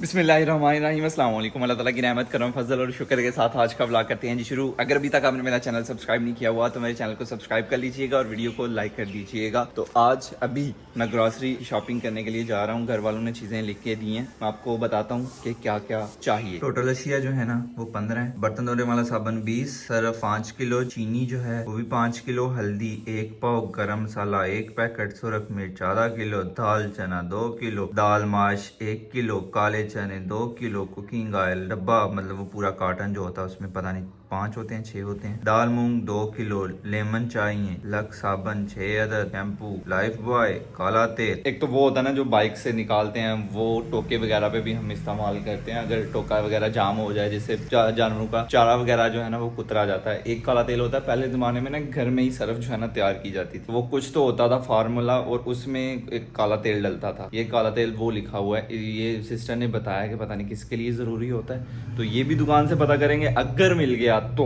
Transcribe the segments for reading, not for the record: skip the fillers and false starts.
बिस्मिल्लाहिर्रहमानिर्रहीम अस्सलाम वालेकुम। अल्लाह ताला की रहमत करम फजल और शुक्र के साथ आज का व्लॉग करते हैं जी शुरू। अगर अभी तक आपने मेरा चैनल सब्सक्राइब नहीं किया हुआ तो मेरे चैनल को सब्सक्राइब कर लीजिएगा और वीडियो को लाइक कर दीजिएगा। तो आज अभी मैं ग्रॉसरी शॉपिंग करने के लिए जा रहा हूँ। घर वालों ने चीज़ें लिख के दी हैं, मैं आपको बताता हूँ कि क्या क्या चाहिए। टोटल अशिया जो है ना वो 15 है। बर्तन धोने वाला साबुन 20, सर्फ 5 किलो, चीनी जो है वो भी 5 किलो, हल्दी 1 पाव, गरम मसाला 1 पैकेट, सुरख मिर्च आधा किलो, दाल चना 2 किलो, दाल माश 1 किलो, काले चने 2 किलो, कुकिंग ऑयल डब्बा मतलब वो पूरा कार्टन जो होता है उसमें पता नहीं 5 होते हैं 6 होते हैं, दाल मूंग 2 किलो, लेमन चाहिए, लक्स साबन 6 अदद, शैम्पू, लाइफ बॉय, काला तेल। एक तो वो होता है ना जो बाइक से निकालते हैं, वो टोके वगैरह पे भी हम इस्तेमाल करते हैं अगर टोका वगैरह जाम हो जाए, जिससे जानवरों का चारा वगैरह जो है ना वो कुतरा जाता है। एक काला तेल होता है, पहले जमाने में ना घर में ही सर्फ जो है ना तैयार की जाती थी, वो कुछ तो होता था फार्मूला और उसमें एक काला तेल डलता था। ये काला तेल वो लिखा हुआ है, ये सिस्टर ने बताया कि पता नहीं किसके लिए ज़रूरी होता है, तो ये भी दुकान से पता करेंगे। अगर मिल गया तो,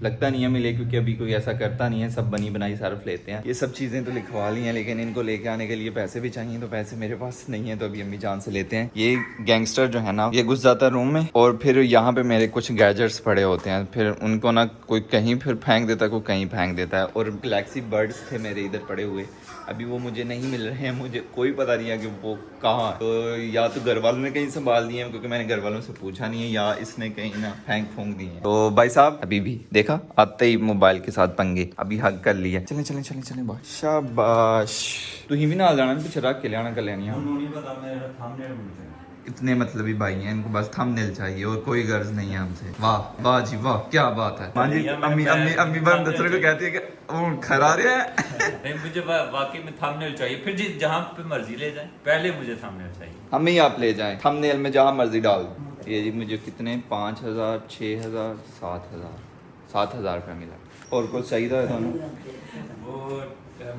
लगता नहीं है मिले क्योंकि अभी कोई ऐसा करता नहीं है, सब बनी बनाई सर्फ लेते हैं। ये सब चीज़ें तो लिखवा ली हैं लेकिन इनको लेके आने के लिए पैसे भी चाहिए, तो पैसे मेरे पास नहीं है तो अभी अम्मी जान से लेते हैं। ये गैंगस्टर जो है ना ये घुस जाता है रूम में और फिर यहाँ पे मेरे कुछ गैजेट्स पड़े होते हैं, फिर उनको ना कोई कहीं फिर फेंक देता है, कोई कहीं फेंक देता है। और गैलेक्सी बर्ड्स थे मेरे इधर पड़े हुए, अभी वो मुझे नहीं मिल रहे हैं, मुझे कोई पता नहीं है कि वो कहाँ। तो या तो घर वालों ने कहीं संभाल दिए हैं क्योंकि मैंने घर वालों से पूछा नहीं है, या इसने कहीं ना फेंक फूंक दी है। तो भाई साहब अभी भी देखा आते ही मोबाइल के साथ पंगे, अभी हक कर लिया। चलें चलें चलें चलें बाश शाबाश। तू ही भी ना जाना पीछे रख के लिया कर लेनी। इतने मतलबी भाई हैं, इनको बस थंबनेल चाहिए और कोई गर्ज नहीं है हमसे। वाह वाह जी वाह, क्या बात है। हाँ जी, अम्मी अम्मी अम्मी बरम दसरे को कहती है कि वो खरा रहे हैं। नहीं, मुझे वाकई में थंबनेल चाहिए, फिर जिस जहाँ पे मर्जी ले जाए, पहले मुझे थंबनेल चाहिए। हमें ही आप ले जाएं, थंबनेल में जहाँ मर्जी डाल। ये जी मुझे कितने 5,000 6,000 7,000 रुपया मिला। और कुछ चाहिए था दोनों। वो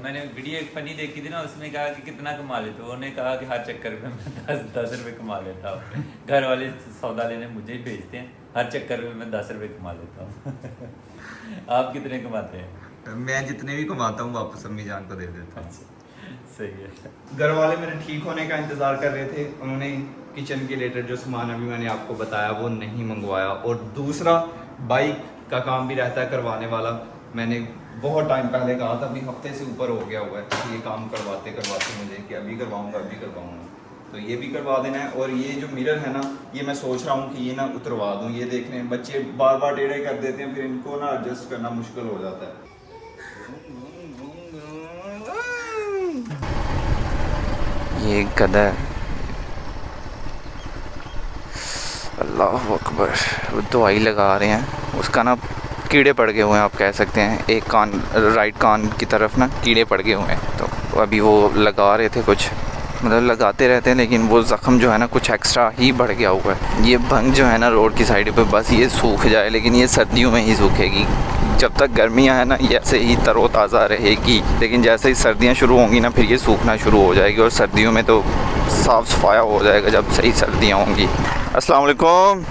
मैंने वीडियो एक फनी देखी थी ना, उसमें कहा कि कितना कमा लेते हो, उन्होंने कहा कि हर चक्कर में मैं 10 रुपये कमा लेता हूँ। घर वाले सौदा लेने मुझे ही भेजते हैं, हर चक्कर में मैं 10 रुपये कमा लेता हूँ। आप कितने कमाते हैं? मैं जितने भी कमाता हूँ वापस अम्मी जान को दे देता हूँ। सही है। घर वाले मेरे ठीक होने का इंतज़ार कर रहे थे, उन्होंने किचन के रिलेटेड जो सामान अभी मैंने आपको बताया वो नहीं मंगवाया। और दूसरा बाइक का काम भी रहता है करवाने वाला, मैंने बहुत टाइम पहले कहा था, अभी हफ्ते से ऊपर हो गया हुआ है ये काम करवाते करवाते मुझे कि अभी करवाऊँगा। तो ये भी करवा देना है। और ये जो मिरर है ना, ये मैं सोच रहा हूँ कि ये ना उतरवा दूँ। ये देखने बच्चे बार बार टेढ़े कर देते हैं, फिर इनको ना एडजस्ट करना मुश्किल हो जाता है। ये गधा है, अल्लाह अकबर। वो दवाई लगा रहे हैं, उसका ना कीड़े पड़ गए हुए हैं, आप कह सकते हैं। एक कान राइट कान की तरफ ना कीड़े पड़ गए हुए हैं, तो अभी वो लगा रहे थे कुछ, मतलब लगाते रहते हैं लेकिन वो ज़ख़म जो है ना कुछ एक्स्ट्रा ही बढ़ गया हुआ है। ये भंग जो है ना रोड की साइड पे बस ये सूख जाए, लेकिन ये सर्दियों में ही सूखेगी। जब तक गर्मियाँ हैं ना ये ऐसे ही तरोताज़ा रहेगी, लेकिन जैसे ही सर्दियाँ शुरू होंगी ना फिर ये सूखना शुरू हो जाएगी। और सर्दियों में तो साफ़ सफाया हो जाएगा जब सही सर्दियाँ होंगी। अस्सलाम वालेकुम।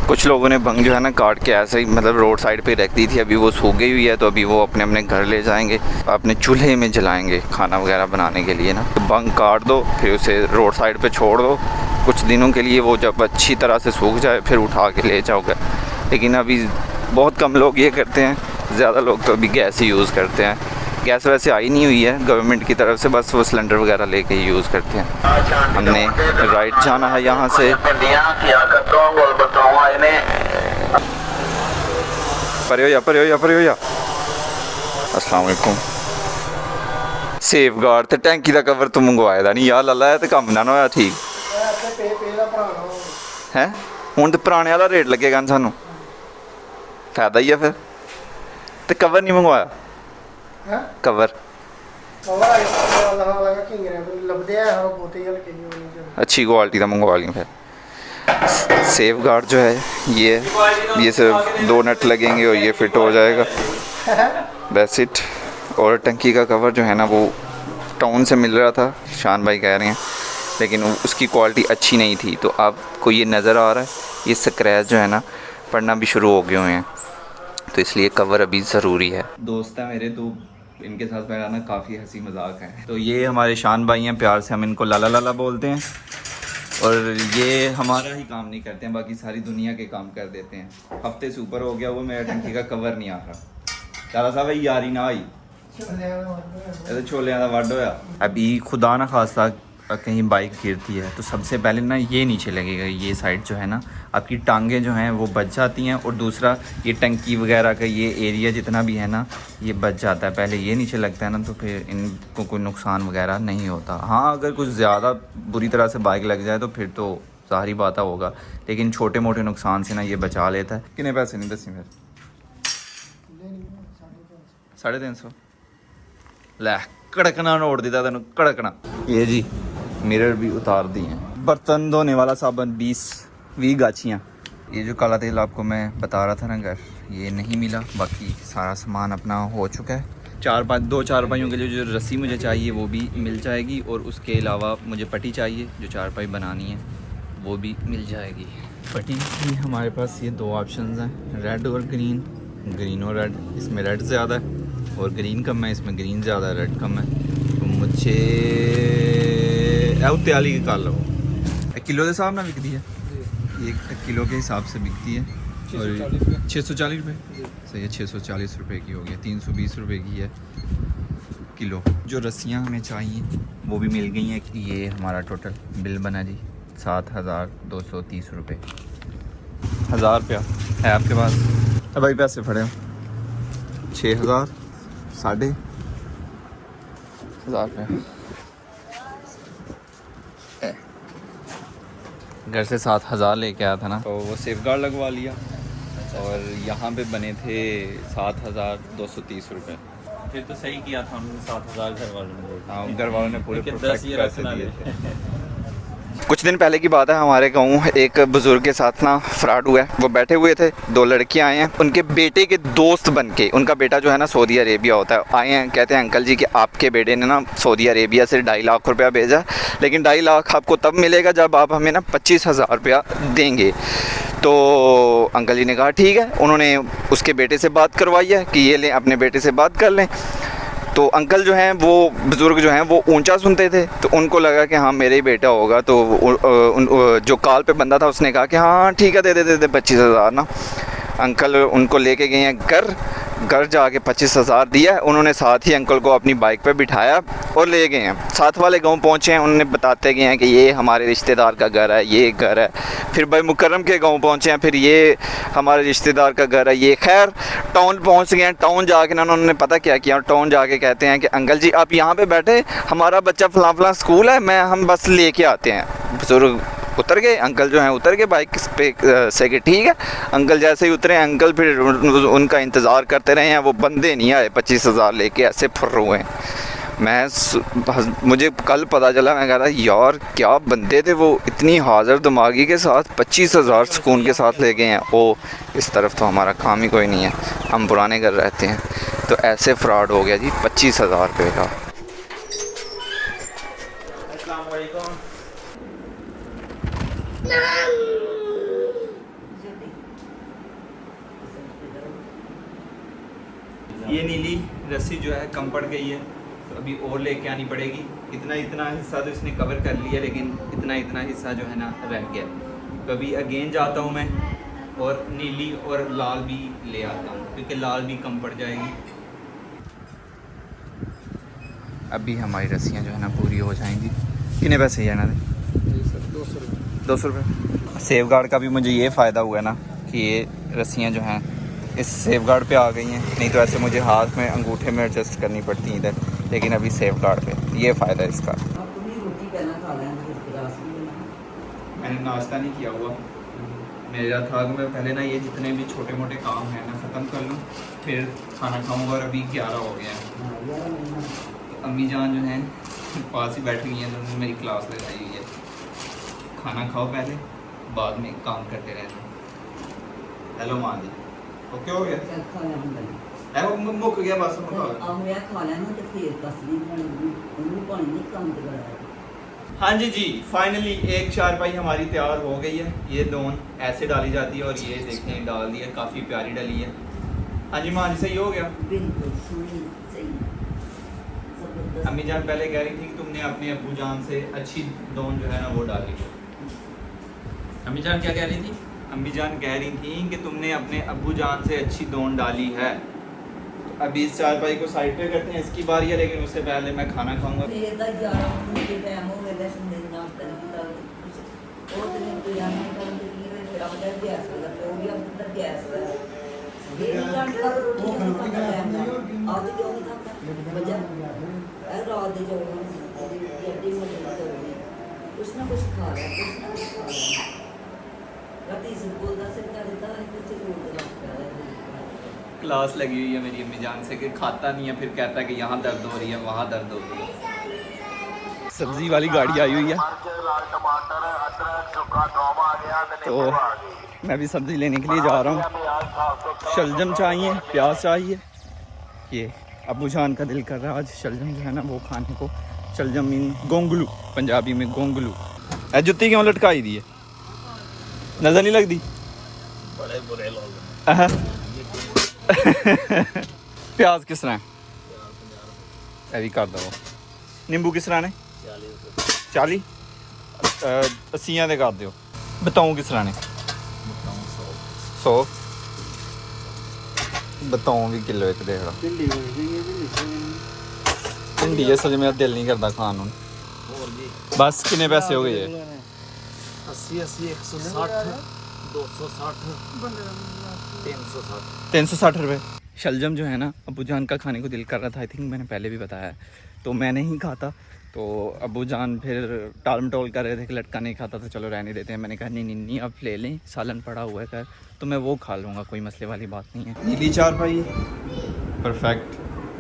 कुछ लोगों ने भंग जो है ना काट के ऐसे ही मतलब रोड साइड पे रख दी थी, अभी वो सूख गई हुई है, तो अभी वो अपने अपने घर ले जाएंगे, अपने चूल्हे में जलाएंगे खाना वगैरह बनाने के लिए ना। तो भंग काट दो, फिर उसे रोड साइड पे छोड़ दो कुछ दिनों के लिए, वो जब अच्छी तरह से सूख जाए फिर उठा के ले जाओगे। लेकिन अभी बहुत कम लोग ये करते हैं, ज़्यादा लोग तो अभी गैस ही यूज़ करते हैं। गैस वैसे आई नहीं हुई है गवर्नमेंट की तरफ से, बस वो सिलेंडर वगैरह लेके ही यूज़ करते हैं। हमने राइट जाना है यहाँ से। परे हो जा। अस्सलाम वालेकुम। सेफ गार्ड ते टैंकी का कवर तो मंगवाए दा नहीं यार लाला, ते कम ना होया ठीक है। हुण ते पुराने वाला रेट लगेगा सानू, फायदा ही है फिर। ते कवर नहीं मंगवाया? कवर अच्छी क्वालिटी का मंगवा लिया फिर। सेफ गार्ड जो है ये सिर्फ 2 नट लगेंगे और ये फिट हो जाएगा, दैट्स इट। और टंकी का कवर जो है ना वो टाउन से मिल रहा था, शान भाई कह रहे हैं, लेकिन उसकी क्वालिटी अच्छी नहीं थी। तो आपको ये नज़र आ रहा है, ये स्क्रैच जो है ना पड़ना भी शुरू हो गए हुए हैं, तो इसलिए कवर अभी ज़रूरी है। दोस्त है मेरे, तो इनके साथ मेरा ना काफ़ी हंसी मजाक है। तो ये हमारे शान भाई हैं, प्यार से हम इनको लाला लाला बोलते हैं। और ये हमारा ही काम नहीं करते हैं, बाकी सारी दुनिया के काम कर देते हैं। हफ्ते से ऊपर हो गया वो मेरा टंकी का कवर नहीं आ रहा। चाला साहब यारी ना आई छोले का वड होया। अभी खुदा ना खासा कहीं बाइक गिरती है तो सबसे पहले ना ये नीचे लगेगा, ये साइड जो है ना आपकी टांगें जो हैं वो बच जाती हैं, और दूसरा ये टंकी वगैरह का ये एरिया जितना भी है ना ये बच जाता है। पहले ये नीचे लगता है ना तो फिर इनको कोई नुकसान वगैरह नहीं होता। हाँ अगर कुछ ज़्यादा बुरी तरह से बाइक लग जाए तो फिर तो ज़ाहिरी बात होगा, लेकिन छोटे मोटे नुकसान से ना ये बचा लेता है। कितने पैसे नहीं दसी फिर 350 लै कड़कना नोट दिता तेन कड़कना। ये जी मिरर भी उतार दिए हैं। बर्तन धोने वाला साबुन 20 गाछियाँ। ये जो काला तेल आपको मैं बता रहा था ना घर, ये नहीं मिला, बाकी सारा सामान अपना हो चुका है। 2 चारपाइयों के लिए जो रस्सी मुझे चाहिए वो भी मिल जाएगी, और उसके अलावा मुझे पट्टी चाहिए जो चारपाई बनानी है वो भी मिल जाएगी। पट्टी की हमारे पास ये 2 ऑप्शंस हैं, रेड और ग्रीन। ग्रीन और रेड, इसमें रेड ज़्यादा है और ग्रीन कम है, इसमें ग्रीन ज़्यादा है रेड कम है। तो मुझे त्याली की काल लो 1 किलो के हिसाब ना बिकती है, ये 1 किलो के हिसाब से बिकती है। और 640 रुपये सही है, 640 रुपये की हो गई, 320 रुपये की है किलो। जो रस्सियाँ हमें चाहिए वो भी मिल गई हैं। ये हमारा टोटल बिल बना जी 7,230 रुपये। 1000 रुपया है आपके पास? अब भाई पैसे फड़े हो 6,000 1000 रुपये। घर से 7,000 लेके आया था ना, तो वो सेफ गार्ड लगवा लिया और यहाँ पे बने थे 7,230 रुपये। फिर तो सही किया था उन्होंने, 7,000 घर वालों ने। हाँ घर वालों ने पूरे 10 ये पैसे रखना दिए थे। कुछ दिन पहले की बात है, हमारे गाँव एक बुज़ुर्ग के साथ ना फ्रॉड हुआ है। वो बैठे हुए थे, 2 लड़कियां आए हैं, उनके बेटे के दोस्त बन के। उनका बेटा जो है ना सऊदी अरेबिया होता है, आए हैं, कहते हैं अंकल जी कि आपके बेटे ने ना सऊदी अरेबिया से 2.5 लाख रुपया भेजा, लेकिन 2.5 लाख आपको तब मिलेगा जब आप हमें ना 25,000 रुपया देंगे। तो अंकल जी ने कहा ठीक है। उन्होंने उसके बेटे से बात करवाई है कि ये लें, अपने बेटे से बात कर लें। तो अंकल जो हैं वो बुज़ुर्ग जो हैं वो ऊंचा सुनते थे, तो उनको लगा कि हाँ मेरा ही बेटा होगा। तो जो कॉल पे बंदा था उसने कहा कि हाँ ठीक है दे दे 25,000 ना। अंकल उनको लेके गए हैं घर जाके 25,000 दिया। उन्होंने साथ ही अंकल को अपनी बाइक पे बिठाया और ले गए हैं। साथ वाले गांव पहुंचे हैं, उन्होंने बताते गए हैं कि ये हमारे रिश्तेदार का घर है, ये घर है। फिर भाई मुकर्रम के गांव पहुंचे हैं, फिर ये हमारे रिश्तेदार का घर है, ये। खैर टाउन पहुंच गए हैं। टाउन जाके ना उन्होंने पता क्या किया, टाउन जाके कहते हैं कि अंकल जी आप यहाँ पे बैठे, हमारा बच्चा फलां स्कूल है, हम बस लेके आते हैं। बुजुर्ग उतर गए, अंकल जो हैं उतर गए बाइक पे से कि ठीक है। अंकल जैसे ही उतरे, अंकल फिर उनका इंतज़ार करते रहे हैं, वो बंदे नहीं आए 25,000 लेके, ऐसे फुर्र हुए हैं। मुझे कल पता चला, मैं कह रहा यार क्या बंदे थे वो, इतनी हाज़र दिमागी के साथ 25,000 सुकून के साथ ले गए हैं। ओ इस तरफ तो हमारा काम ही कोई नहीं है, हम पुराने घर रहते हैं। तो ऐसे फ्रॉड हो गया जी 25,000 रुपये का। ये नीली रस्सी जो है कम पड़ गई है, तो अभी और लेके आनी पड़ेगी। इतना हिस्सा तो इसने कवर कर लिया, लेकिन इतना हिस्सा जो है ना रह गया। तो अभी अगेन जाता हूँ मैं और नीली और लाल भी ले आता हूँ, क्योंकि लाल भी कम पड़ जाएगी। अभी हमारी रस्सियाँ जो है ना पूरी हो जाएंगी। कितने पैसे जाना थे? 200 रुपये। सेफ गार्ड का भी मुझे ये फ़ायदा हुआ ना कि ये रस्सियाँ जो हैं इस सेफ गार्ड पे आ गई हैं, नहीं तो ऐसे मुझे हाथ में अंगूठे में एडजस्ट करनी पड़ती इधर, लेकिन अभी सेफ गार्ड पे। ये फ़ायदा है इसका। मैंने नाश्ता नहीं किया हुआ, मेरा था कि मैं पहले ना ये जितने भी छोटे मोटे काम हैं ना ख़त्म कर लूँ, फिर खाना खाऊँगा। और अभी 11 हो गया है। तो अम्मी जान जो हैं पास ही बैठी हुई हैं, उन्होंने मेरी क्लास लगाई हुई है, खाना खाओ पहले, बाद में काम करते रहना। हेलो माँ जी, ओके हो गया? मुक गया बस। हाँ जी फाइनली एक चारपाई हमारी तैयार हो गई है। ये दोन ऐसे डाली जाती है और ये देखें डाल दी है, काफ़ी प्यारी डली है। हाँ जी माँ जी सही हो गया? अम्मी जान पहले कह रही थी कि तुमने अपने अब्बू जान से अच्छी दोन जो है ना वो डाली। अम्मी जान क्या कह रही थी? अम्मी जान कह रही थी कि तुमने अपने अब्बू जान से अच्छी दोन डाली है। तो अभी इस चारपाई को साइड पे करते हैं, इसकी बारी है, लेकिन उससे पहले मैं खाना खाऊंगा। कुछ ना कुछ खा रहा है, कुछ ना कुछ खा रहा है। राती स्कूल का सिर का देता है, कुछ दूर का रखता है। क्लास लगी हुई है मेरी अम्मी जान से कि खाता नहीं है, फिर कहता है कि यहाँ दर्द हो रही है, वहाँ दर्द हो रही है। सब्जी वाली गाड़ी आई हुई है, तो मैं भी सब्जी लेने के लिए जा रहा हूँ। शलजम चाहिए, प्याज चाहिए। ये अब्बू जान का दिल कर रहा है आज शलजम जो है ना वो खाने को। शलजम मीन गोंगलू, पंजाबी में गोंगलू। ए जुत्ती क्यों लटकाई दी है, नजर नहीं लगती? बड़े बुरे लोग प्याज किस तरह है? भी कर दो। नींबू किस तरह ने? 40 80 दे कर दो। बताऊँ किस तरह ने? 100 बताऊँ भी किलो एक देगा। भिंडी है सच मेरा दिल नहीं करता खान हूँ। बस कितने पैसे हो गए? 80 80 160 260 360 360 रुपये। शलजम जो है ना अब्बू जान का खाने को दिल कर रहा था, आई थिंक मैंने पहले भी बताया है, तो मैं नहीं खाता। तो अब्बू जान फिर टाल मटोल कर रहे थे कि लटका नहीं खाता, तो चलो रहने देते हैं। मैंने कहा नहीं नहीं नहीं आप ले लें, सालन पड़ा हुआ है कर, तो मैं वो खा लूँगा, कोई मसले वाली बात नहीं है। नीली चारपाई परफेक्ट,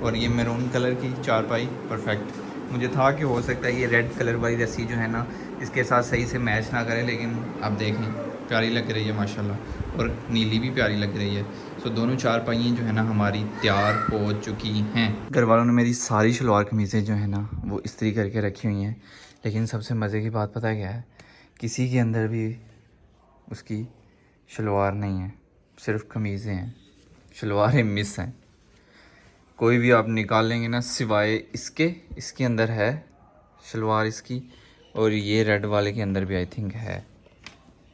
और ये मैरून कलर की चारपाई परफेक्ट। मुझे था कि हो सकता है ये रेड कलर वाली रस्सी जो है ना इसके साथ सही से मैच ना करे, लेकिन आप देखें प्यारी लग रही है माशाल्लाह, और नीली भी प्यारी लग रही है। सो दोनों चारपाइयाँ जो है ना हमारी तैयार हो चुकी हैं। घर वालों ने मेरी सारी शलवार कमीज़ें जो है ना वो इस्त्री करके रखी हुई हैं, लेकिन सबसे मज़े की बात पता है क्या है? किसी के अंदर भी उसकी शलवार नहीं है, सिर्फ कमीज़ें हैं, शलवारें मिस हैं। कोई भी आप निकालेंगे ना सिवाय इसके अंदर है शलवार इसकी, और ये रेड वाले के अंदर भी आई थिंक है,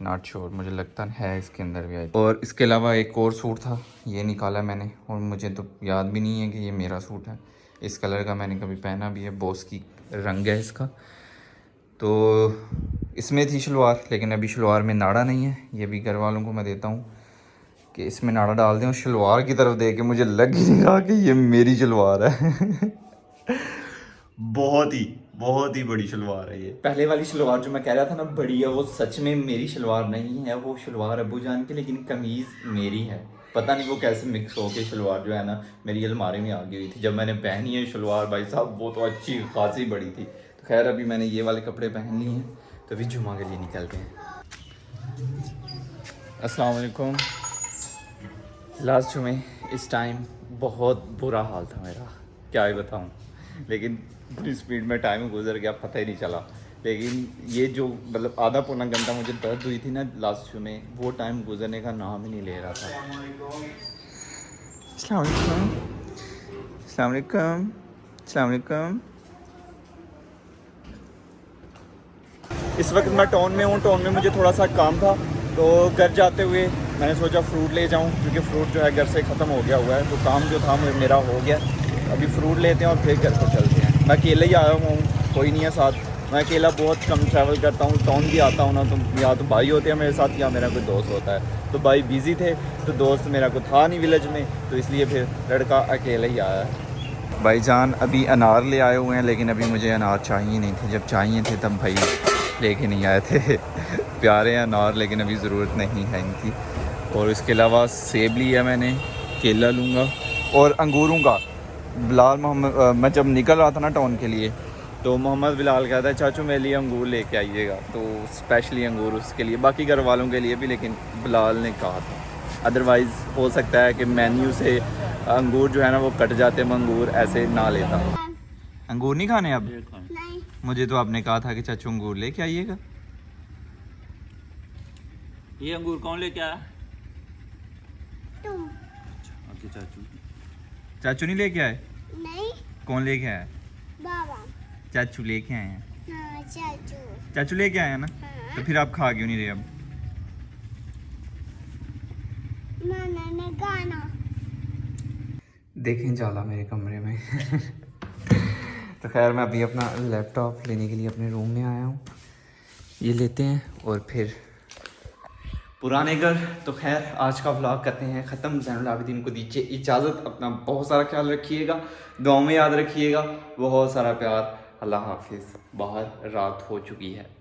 नॉट श्योर, मुझे लगता है इसके अंदर भी आई। और इसके अलावा एक और सूट था, ये निकाला मैंने, और मुझे तो याद भी नहीं है कि ये मेरा सूट है। इस कलर का मैंने कभी पहना भी है, बॉस की रंग है इसका। तो इसमें थी शलवार, लेकिन अभी शलवार में नाड़ा नहीं है। ये भी घर वालों को मैं देता हूँ कि इसमें नाड़ा डाल दें, और शलवार की तरफ देख के मुझे लग ही नहीं रहा कि ये मेरी शलवार है। बहुत ही बड़ी शलवार है ये। पहले वाली शलवार जो मैं कह रहा था ना बड़ी है, वो सच में मेरी शलवार नहीं है, वो शलवार अब्बू जान की, लेकिन कमीज़ मेरी है। पता नहीं वो कैसे मिक्स हो के शलवार जो है ना मेरी अलमारी में आ गई हुई थी। जब मैंने पहनी है शलवार भाई साहब वो तो अच्छी खासी बड़ी थी। तो खैर अभी मैंने ये वाले कपड़े पहन लिए हैं, तो अभी जुम्मा के लिए निकल रहे हैं। अस्सलाम वालेकुम। लास्ट जुमे इस टाइम बहुत बुरा हाल था मेरा, क्या ही बताऊँ, लेकिन पूरी स्पीड में टाइम गुजर गया, पता ही नहीं चला। लेकिन ये जो मतलब आधा पौना घंटा मुझे दर्द हुई थी ना लास्ट जुमे, वो टाइम गुजरने का नाम ही नहीं ले रहा था। अस्सलाम वालेकुम। अस्सलाम वालेकुम। अस्सलाम वालेकुम। इस वक्त मैं टाउन में हूँ, टाउन में मुझे थोड़ा सा काम था, तो घर जाते हुए मैंने सोचा फ्रूट ले जाऊँ, क्योंकि फ्रूट जो है घर से ख़त्म हो गया हुआ है, तो काम जो था मेरा हो गया। अभी फ्रूट लेते हैं और फिर घर को चलते हैं। मैं अकेले ही आया हूँ, कोई नहीं है साथ। मैं अकेला बहुत कम ट्रैवल करता हूँ, टाउन भी आता हूँ ना तो या तो भाई होते हैं मेरे साथ या मेरा कोई दोस्त होता है। तो भाई बिज़ी थे तो दोस्त मेरा को था नहीं विलेज में, तो इसलिए फिर लड़का अकेले ही आया है। भाईजान अभी अनार ले आए हुए हैं, लेकिन अभी मुझे अनार चाहिए नहीं थे, जब चाहिए थे तब भाई लेके नहीं आए थे। प्यारे अनार, लेकिन अभी ज़रूरत नहीं है इनकी। और इसके अलावा सेब लिया मैंने, केला लूँगा और अंगूरों का। बिलाल मोहम्मद, मैं जब निकल रहा था ना टाउन के लिए, तो मोहम्मद बिलाल कहता है चाचू मेरे लिए अंगूर लेके आइएगा, तो स्पेशली अंगूर उसके लिए, बाकी घर वालों के लिए भी, लेकिन बिलाल ने कहा था। अदरवाइज़ हो सकता है कि मेन्यू से अंगूर जो है ना वो कट जाते, मैं अंगूर ऐसे ना लेता। अंगूर नहीं खाने अब? नहीं। मुझे तो आपने कहा था कि चाचू अंगूर लेके आइएगा। ये अंगूर कौन लेके आया? तुम। आपके चाचू नहीं लेके आए? नहीं। कौन लेके आया? बाबा। चाचू लेके आए हैं। हाँ चाचू। चाचू लेके आए हैं ना? हाँ। तो फिर आप खा क्यों नहीं रहे अब? देखें जाला मेरे कमरे में। तो खैर मैं अभी अपना लैपटॉप लेने के लिए अपने रूम में आया हूँ, ये लेते हैं और फिर पुराने घर। तो खैर आज का व्लॉग करते हैं ख़त्म। ज़ैनुल आबिदीन को दीजिए इजाज़त, अपना बहुत सारा ख्याल रखिएगा, दुआओं में याद रखिएगा, बहुत सारा प्यार। अल्लाह हाफिज़। बाहर रात हो चुकी है।